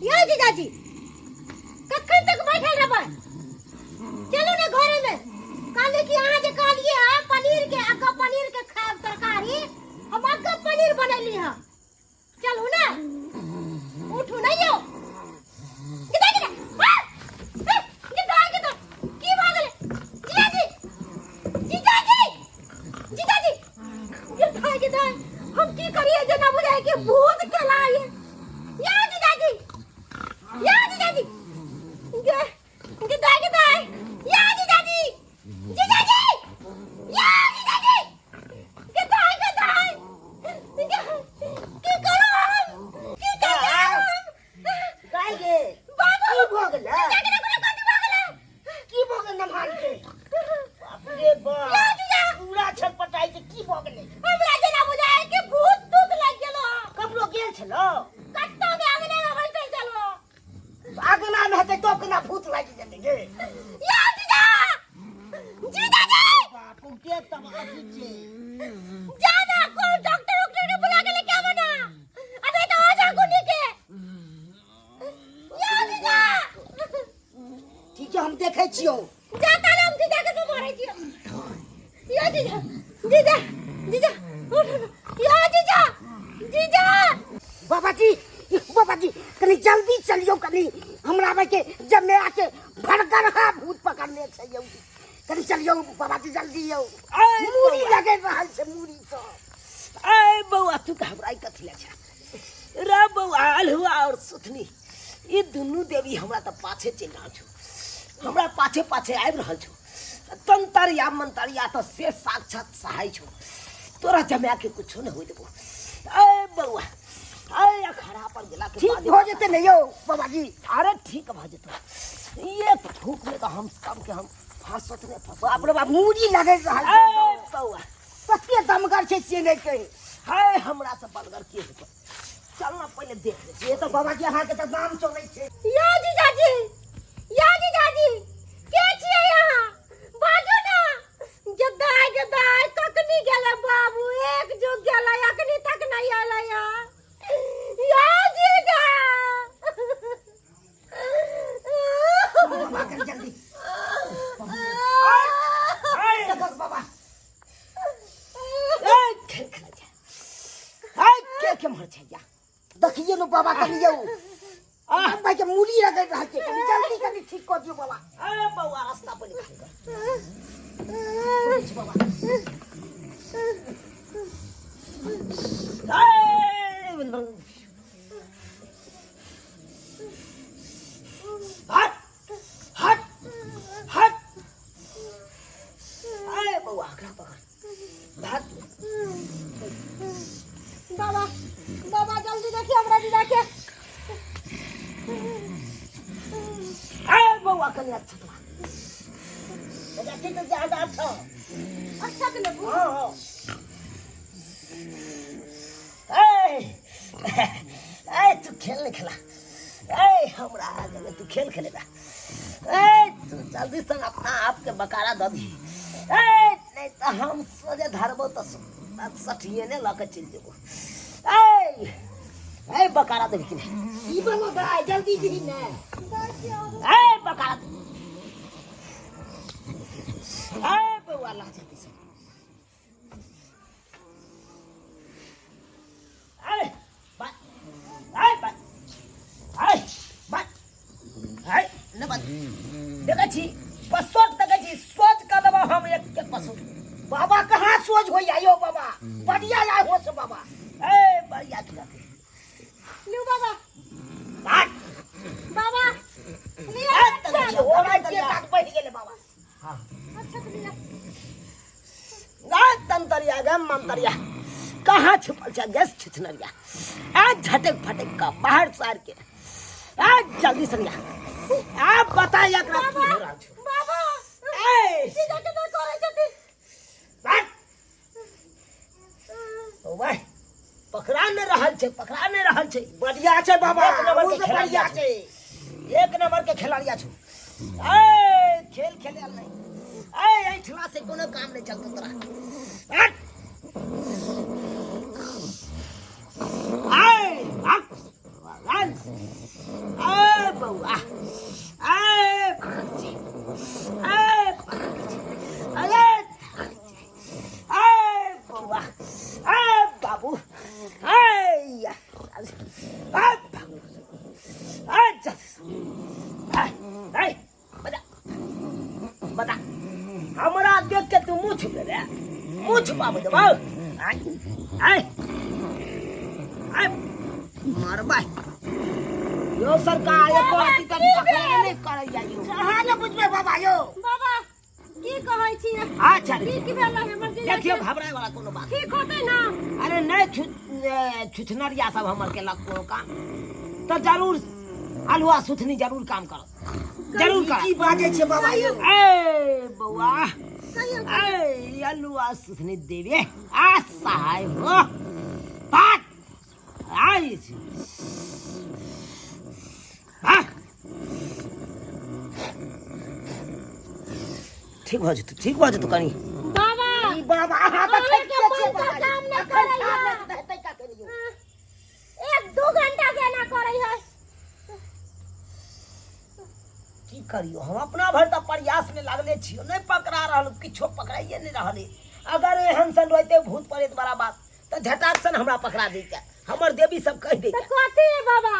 यो जीजाजी कखन तक बैठल रहबै चलू ने घरे में काली की अहाँ जे कहलिए पनीर के खाब तरकारी हम अग्गा पनीर बनैली ह चलू ने उठू नहीं यो हम की करिए जे ना बुझाए कि भूत चलाए या जीजाजी या जीजाजी गिदाई या जीजाजी जीजाजी या जीजाजी गिदाई की करो की काय गे बाबा की भोगल की भोगल न मान के बाप रे बाप या जीजा पूरा छटपटाई के की भोगल हमरा जना बुझाए कि भूत दूत लग गेलो कपड़ो गेल छलो कत्तो में आगने में बैठल चलो आगना में हते तो केना भूत लागी जेते गे या जीजा जीजाजी बाप के तब आजी छे जाना को डॉक्टर के बुला के लेके आवना अबे तो आ जा गुनी के या जीजा ठीक है हम देखे छियो जाता हम जीजा के तो मारे छियो या जीजा जीजा जीजा या जीजा जीजा बाबा जी कनी जल्दी चलियो कनी हमरा भाई के जब मैं आके भड़कर हा भूत पकड़ने से यौ कनी चलियो बाबा जी जल्दी यो मूड़ी लगे रहल से मूड़ी तो ए बौआ तू घबराई कथि ले छ रे बौआ अलहुआ और सुथनी ई दुनु देवी हमरा त पाछे चल रहल छ हमरा पाछे पाछे आबि रहल छ तंतरिया मंतरिया तो से साक्षात सहाय छ तोरा जमा के कुछो न होई देबो ए बौआ अरे अखाड़ा पर गेला के ठीक हो जते नहीं हो बाबा जी अरे ठीक भ जते ये फूक में तो हम सब के हम फांसत ने बाप रे बाप मूड़ी लगे रहल ए बौआ कते दमगर छे से नहीं कहे हाय हमरा से बलगर के होतो चल ना पहले देख ले ये तो बाबा जी अहाँ के तो नाम चलै छे या जीजाजी के छिए यहाँ बाजू ना गदाई कखनी गेला बाबू एक जुग गेला अखनी तक नहीं आला या जीजा बाबा कर जल्दी बाबा के मर छै या देखिए नो बाबा कनियो हम भाई के मूली लगे रह के जल्दी कनी ठीक कर दियो बाबा अरे बाबा रास्ता पर निकाल बाबा हट हट हट अरे बाबा आगरा पकड़ भाग बाबा जल्दी देखिए हमरा जीजा के अरे बाबा कनी अच्छा तो ठीक है ज्यादा अच्छा के लेबू हां ए तू खेल नहीं खेला ए हमरा आगे तू खेल खेलेगा ए तू जल्दी से अपना आप के बकारा द दी ए नहीं तो हम सोजे धरबो तो सठिए ने लके चल जेबो ए बकारा दे कि ई बनो भाई जल्दी दी ने ए बकारा ए बउआ ला जल्दी से बाबा कहाँ सोच हो आयो बाबा बढ़िया आए हो से बाबा ए बढ़िया लो बाबा बाबा अच्छा हो रहा के साथ बैठ गेले बाबा हां अच्छा लिया गाय तंतरिया गम मंतरिया कहाँ छुपल छ गैस छिछनरिया आज झटक फटक का बाहर सार के आज जल्दी से लिया आप बता एकरा की हो रहा छ बाबा ए सीधा के तो करे जति बात ओ भाई पकड़ा ने रहल छै बढ़िया छै बाबा एक नंबर के खिलाड़िया छै एक नंबर के खिलाड़िया छ ए खेल खेले नहीं ए ऐठला से कोनो काम नहीं चलतो तोरा ए आए बउआ आए पकड़े आए पकड़े अरे आए बउआ आए बाबू आए या आए बाबू आए चल आए बता बता हमरा देख के तू मुंह छुपे रे मुंह छुपाबो दे बाबू आए आए मार भाई यो सरकार ये पार्टी का पकड़े नहीं करे जाइयो हां ना बुझबे बाबा यो बाबा की कहै छी अच्छा की भेल हमर जे देखियो घबराए वाला कोनो बात ठीक होतै ना अरे नहीं छुछनरिया सब हमर के लग कोनो काम तो जरूर अलुआ सुथनी जरूर काम करो जरूर कर की बाजे छे बाबा यो ए बउआ ए अलुआ सुथनी देवे आ सहाय हो बात आई छी हां ठीक हो जतो कनी बाबा ई बाबा हां तो के पंखा काम न करैया एक दो घंटा से ना करै है की करियो हम अपना भर त प्रयास में लागले छियो नहीं पकड़ा रहल किछो पकड़ाइए नहीं रहले अगर एहन सन रहते भूत प्रेत वाला बात त झटाक सन हमरा पकड़ा देते हमर देवी सब कह दे त कथि है बाबा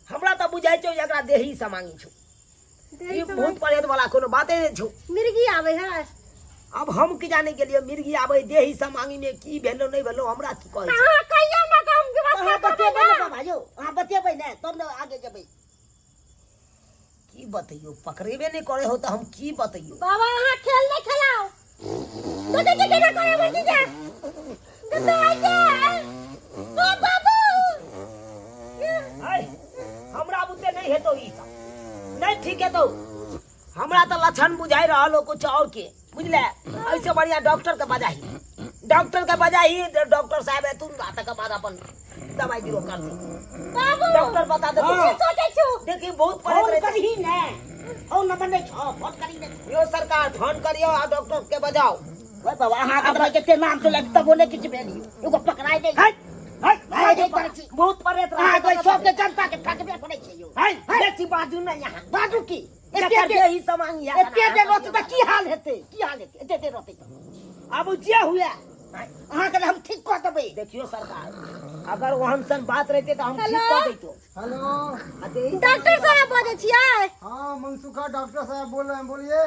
हमरा त बुझाइ छौ एकरा देही समांगी छौ ई भूत प्रेत वाला कोनो बाते नहीं छौ मिर्गी आवे है अब हम की जाने के लिए मिर्गी आवे देही समांगी में की भेलो नहीं भेलो हमरा की कहै छै हां कहियो ना काम व्यवस्था बतेबै ना बाबा यो हां बतेबै ना तब न आगे जेबै की बतइयो पकड़ेबे नहीं करे हो तो हम की बतइयो बाबा यहाँ खेल नहीं खेलाओ तो देखिए क्या करे बोलती जा तो आइए ओ बाबू हाय हमरा बुते नहीं है तो ई सब नहीं ठीक है तो हमरा तो लक्षण बुझाई रहल हो कुछ और के बुझले ऐसे बढ़िया डॉक्टर के बजाही डॉक्टर साहब है तुम रात के बाद अपन दवाई दियो कर दे बाबू डॉक्टर बता दे ये सोचे छु देखी बहुत परेशान करही ने ओ नंबर नहीं छ फोन करी ने यो सरकार फोन करियो आ डॉक्टर के बजाओ ओए बाबा हां हमरा के नाम तो लगता बोले किछ भेली एगो पकड़ाई दे बहुत परेत रहा कोई सब के जनता के ठकबे पड़े छै यो हाय बेसी बाजू न यहां बाजू की एते ही समांग या एते रोत त की हाल हेते एते रोते अब जे हुआ अहाँ के हम ठीक कर देबै देखियो सरकार अगर वहन सन बात रहते तो हम ठीक कर देतो हेलो डॉक्टर साहब बोले छियै हाँ मनसुखा डॉक्टर साहब बोल रहे हैं बोलिए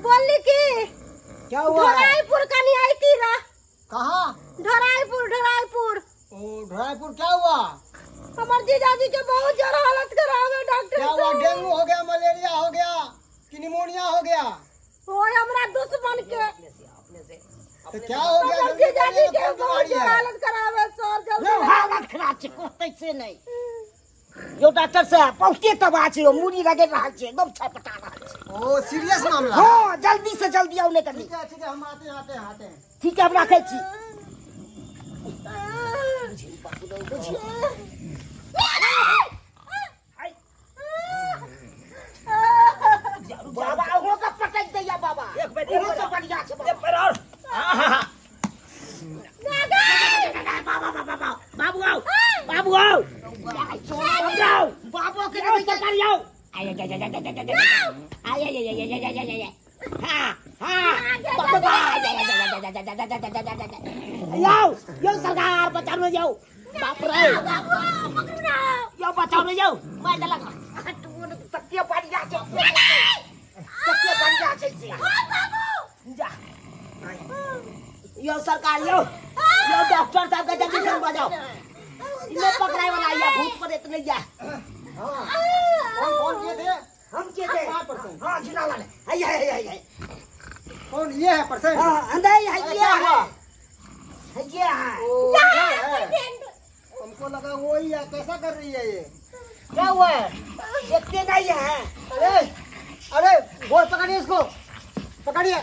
बोली की क्या हुआ है? ढोराईपुर कनी आई थी रा कहाँ ढोराईपुर ओ ढराईपुर क्या हुआ हमार जीजाजी के बहुत ज्यादा हालत खराब है डॉक्टर क्या हुआ डेंगू हो गया मलेरिया हो गया कि निमोनिया हो गया ओए हमरा दुश्मन के तो क्या हो गया हमार जल्दी जीजाजी बताइए, के कौन बहुत बीमारी ज्यादा है हालत खराब है सर यो जल्दी हालत खराब छै कहतै से नहीं यो डॉक्टर साहब पहुंचे तब आ छै मुड़ी लगे रहल छै एकदम छटपटा रहल छै ओ सीरियस मामला हां जल्दी से जल्दी आओ नहीं करनी ठीक है हम आते हैं ठीक है हम रखे छी बाबा हो का पटक दैया बाबा एक बेर एक से बढ़िया छै एक बेर और हां बाबू आओ बाबू आओ बाबू के नहीं सरकारी आओ आय हां हां यो सरकार बचाओ जाओ बाप रे यो बचाओ जाओ मैं लगा सत्य बढ़िया सत्य बढ़िया छै जा यो सरकार यो डॉक्टर साहब का जल्दी से बजाओ इन्हें पकड़ाई वाला या भूत प्रेत नहीं जा कौन ये थे हम के थे हां चुनाव वाले हाय कौन ये है पर्सन हां अंदर है ये है ओ ये है हमको लगा वही है कैसा कर रही है ये क्या हुआ है देखते नहीं है अरे अरे बोल पकड़िए इसको पकड़िए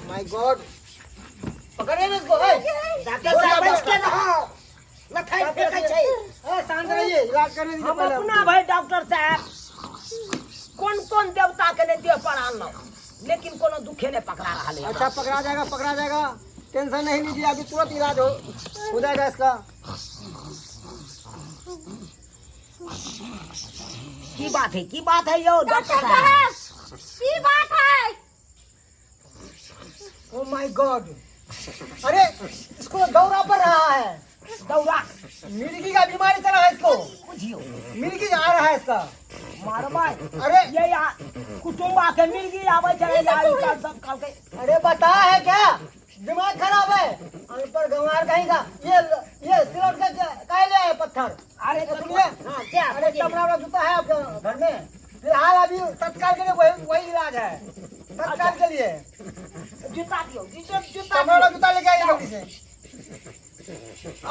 माय गॉड पकड़े इसको डॉक्टर साहब बच के रहो लखाई फेंकै छै ए शांत रहिए इलाज करने दीजिए हम पहले अपना भाई डॉक्टर साहब कौन देवता के ने देह पर आनलो लेकिन कोनो दुखे ने पकड़ा रहा है अच्छा पकड़ा जाएगा टेंशन नहीं लीजिए अभी तुरंत इलाज हो जाएगा इसका की बात है यो डॉक्टर साहब की बात है? ओ माय गॉड, अरे इसको दौरा पड़ रहा है। दौरा मिर्गी का बीमारी चला है इसको, बुझियो मिर्गी आ रहा है इसका। मारबा अरे ये या कुटुंब आके मिल गई आवे चले जाए काल सब काल के अरे बता है क्या, दिमाग खराब है अनपढ़ गंवार कहीं का। ये सिलौट का काहे ले आए पत्थर। अरे तो सुनिए, हां क्या अरे कपड़ा जूता है आपके घर में, फिलहाल अभी तत्काल के लिए वही इलाज है, तत्काल के लिए। जूता दियो जूता कपड़ा जूता लेके आइए जल्दी से।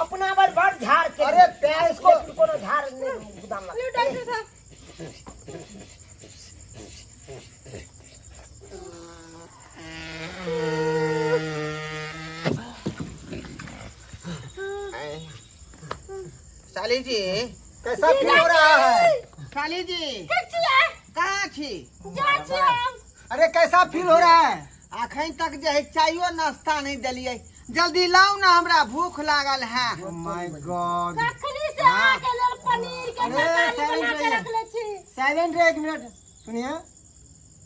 अपना बार भर झाड़ के अरे प्यार इसको कोनो झाड़ नहीं गुदाम लो लगा डॉक्टर साहब। साली जी, कैसा फील हो रहा है? साली जी ठीक छियै? कहाँ छी? जाइ छी हम। अरे कैसा फील हो रहा है? अखन तक जे है चायो नाश्ता नहीं दिलिए, जल्दी लाओ ना, हमरा भूख लागल है। Oh my God! कखनी से आके लेल पनीर के अरे, तरकारी बना के साइलेंट रखले छी। साइलेंट रहे, एक मिनट सुनिए।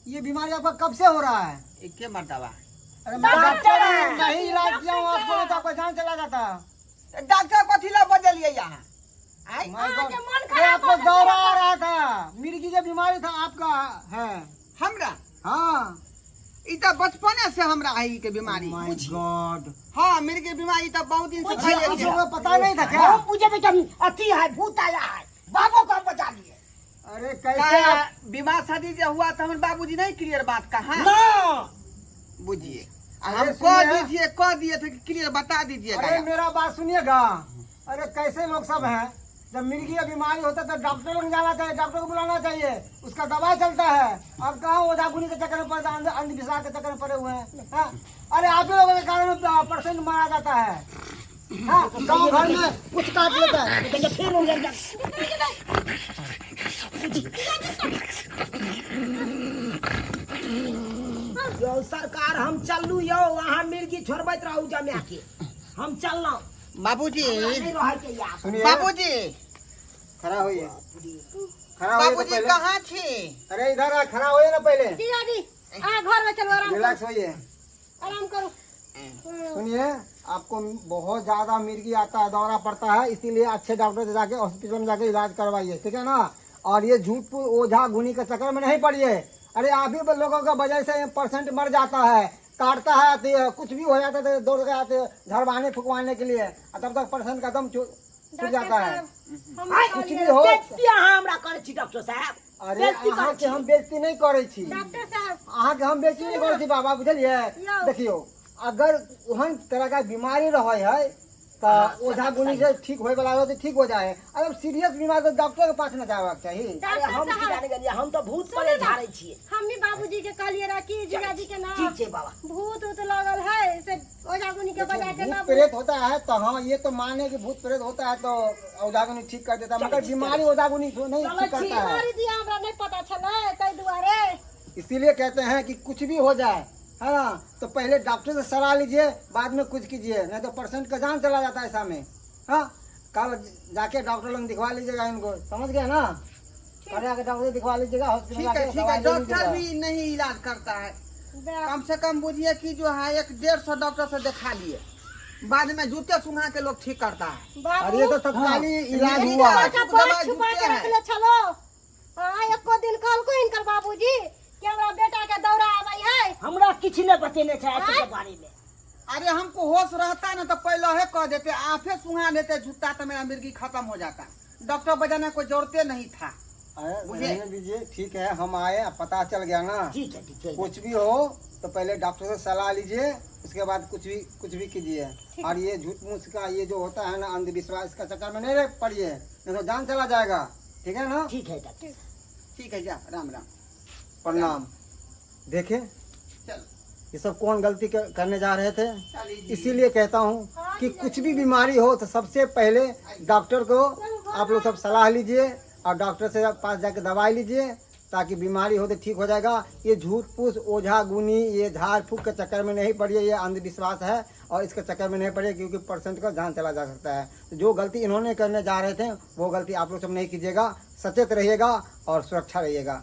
ये बीमारी आपका कब से हो रहा है? इक्के मरतबा अरे मैं डॉक्टर हूँ, मैं ही इलाज किया हूँ आपको, तो आपका जान चला जाता। डॉक्टर कथी ला बदलिए यहाँ? आई My God! आके मन अरे खराब आपको हो जाता दौरा है। आ रहा था, मिर्गी की बीमारी था आपका है। हमरा हाँ। ई तो बचपने से हमरा है ई के बीमारी। My God! हाँ, मेरे के बीमारी तो बहुत दिन से बुझिए, फैल गई है। आपको पता नहीं था क्या? हम पूछे बेटा अति है भूत आया है बाबू को हम बचा लिए अरे का कैसे आप बीमार शादी जो हुआ था हमारे बाबूजी नहीं क्लियर बात कहा ना बुझिए। अरे हम सुनिए। कह दिए थे कि क्लियर बता दीजिएगा। अरे मेरा बात सुनिएगा। अरे कैसे लोग सब हैं, जब मिर्गी का बीमारी होता है तो डॉक्टर को जाना चाहिए, डॉक्टर को बुलाना चाहिए, उसका दवा चलता है। अब कहाँ ओझा गुनी के चक्कर में पड़े, अंधविश्वास के चक्कर में पड़े हुए हैं। हाँ? अरे आप ही लोगों के कारण परसेंट मारा जाता है। हाँ, गाँव घर में कुछ काट लेता है। तो फिर हो गया यो सरकार हम चललू यो वहाँ मिर्गी छोड़बैत रहू जमे के हम चलना बाबूजी नहीं रह के या सुनिए, बाबूजी खड़ा होइए, खड़ा होइए तो बाबूजी पहले। कहाँ छी? अरे इधर आ, खड़ा होइए ना पहले, जीजा जी आ घर में चलो आराम रिलैक्स करो। होइए। आराम करो। सुनिए, आपको बहुत ज्यादा मिर्गी आता है, दौरा पड़ता है, इसीलिए अच्छे डॉक्टर से जाके हॉस्पिटल में जाके इलाज करवाइए, ठीक है ना। और ये झूठ ओझा गुनी के चक्कर में नहीं पड़िए। अरे आप ही लोगों का वजह से परसेंट मर जाता है, काटता है तो कुछ भी हो जाता है तो दौड़ के आते झड़वाने फुकवाने के लिए, और तब तक परसेंट का दम छूट जाता है। हम कुछ भी हो, बेइज्जती अहाँ हमरा करे छी डॉक्टर साहब अरे बेइज्जती अहाँ करै के छी। हम बेइज्जती नहीं करे छी, डॉक्टर साहब अहाँ के हम बेइज्जती नहीं करे छी बाबा, बुझलिए। यो। देखियो, अगर ओहन तरह का बीमारी रहे है तो ओझा गुनी से ठीक होए वाला हो तो ठीक हो जाए। अगर सीरियस बीमारी तो डॉक्टर के पास न जावक चाहिए। अरे डॉक्टर हम की साहब जाने गलिए हम तो भूत सुनिए परे ना। झाड़े छिए हम भी बाबूजी के कहलिए रहा कि जीजा जी के नाम ठीक छे बाबा भूत उत लगल है से ओझा गुनी के बजा के ना भूत प्रेत होता है तो हाँ, ये तो माने कि भूत प्रेत होता है तो ओझागुनी ठीक कर देता है, मगर बीमारी ओझागुनी नहीं चलो ठीक करता है। बीमारी दिया हमरा नहीं पता चला तै दुआरे। इसीलिए कहते हैं कि कुछ भी हो जाए, है ना, तो पहले डॉक्टर से सलाह लीजिए, बाद में कुछ कीजिए, नहीं तो परसेंट का जान चला जाता है ऐसा में। हाँ, कल जाके डॉक्टर लोग दिखवा लीजिएगा इनको, समझ गए ना। कल जाके डॉक्टर दिखवा लीजिएगा, हॉस्पिटल ठीक है, जाके ठीक दवाई है, ले डॉक्टर लीजिएगा। भी नहीं इलाज करता है। देख, कम से कम बुझिए कि जो है 150 डॉक्टर से दिखा लिए, बाद में जूते सुना के लोग ठीक करता है। और बाबू ये तो तत्काली इलाज ये हुआ। दवा- का दवा बात छुपा जुटे के हैं। रखले चलो। हां एको दिन कल को इनकर बाबूजी कि हमरा बेटा के दौरा आबै है। हमरा किछ ने बतेने छै ऐसे के बारे में अरे हमको होश रहता ना तो पहले ही कह देते, आफे सुहा देते झूठा तो मेरा मिर्गी खत्म हो जाता। डॉक्टर बजाने को जरूरत नहीं था। अरे बुझे? रहने दीजिए, ठीक है, हम आए, पता चल गया ना। ठीक है कुछ भी हो तो पहले डॉक्टर से सलाह लीजिए, उसके बाद कुछ भी कीजिए। और ये झूठ मूठ का ये जो होता है ना, अंधविश्वास का चक्कर में नहीं पड़िए, नहीं तो जान चला जाएगा, ठीक है ना। ठीक है डॉक्टर ठीक है, जा, राम राम। प्रणाम। देखे चल ये सब कौन गलती करने जा रहे थे। चलिए। इसीलिए कहता हूँ कि कुछ भी बीमारी हो तो सबसे पहले डॉक्टर को आप लोग सब सलाह लीजिए और डॉक्टर से पास जाके दवाई लीजिए, ताकि बीमारी हो तो ठीक हो जाएगा। ये झूठ पूछ ओझा गुनी ये झाड़ फूक के चक्कर में नहीं पड़िए, ये अंधविश्वास है और इसके चक्कर में नहीं पड़िए, क्योंकि परसेंट का जान चला जा सकता है। तो जो गलती इन्होंने करने जा रहे थे वो गलती आप लोग सब नहीं कीजिएगा, सचेत रहिएगा और सुरक्षा रहिएगा।